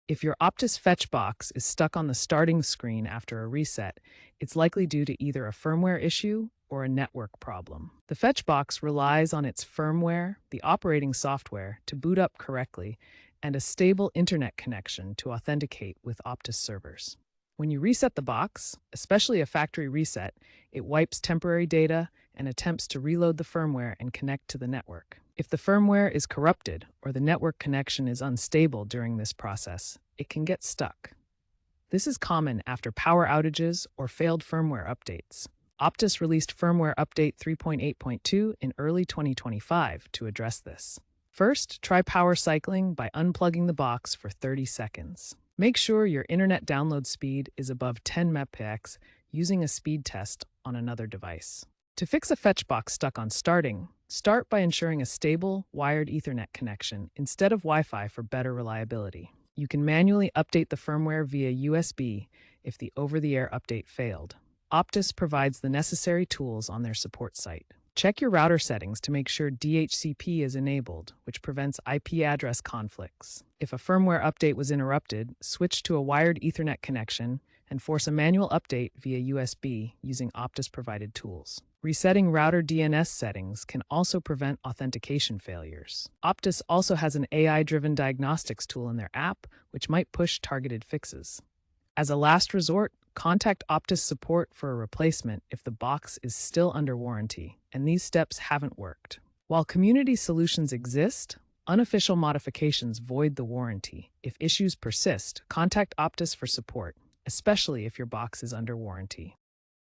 If your Optus Fetch box is stuck on the starting screen after a reset, it's likely due to either a firmware issue or a network problem. The Fetch box relies on its firmware, the operating software, to boot up correctly, and a stable internet connection to authenticate with Optus servers. When you reset the box, especially a factory reset, it wipes temporary data and attempts to reload the firmware and connect to the network. If the firmware is corrupted or the network connection is unstable during this process, it can get stuck. This is common after power outages or failed firmware updates. Optus released Firmware Update 3.8.2 in early 2025 to address this. First, try power cycling by unplugging the box for 30 seconds. Make sure your internet download speed is above 10 Mbps using a speed test on another device. To fix a Fetch box stuck on starting, start by ensuring a stable, wired Ethernet connection instead of Wi-Fi for better reliability. You can manually update the firmware via USB if the over-the-air update failed. Optus provides the necessary tools on their support site. Check your router settings to make sure DHCP is enabled, which prevents IP address conflicts. If a firmware update was interrupted, switch to a wired Ethernet connection and force a manual update via USB using Optus-provided tools. Resetting router DNS settings can also prevent authentication failures. Optus also has an AI-driven diagnostics tool in their app, which might push targeted fixes. As a last resort, contact Optus support for a replacement if the box is still under warranty, and these steps haven't worked. While community solutions exist, unofficial modifications void the warranty. If issues persist, contact Optus for support, especially if your box is under warranty.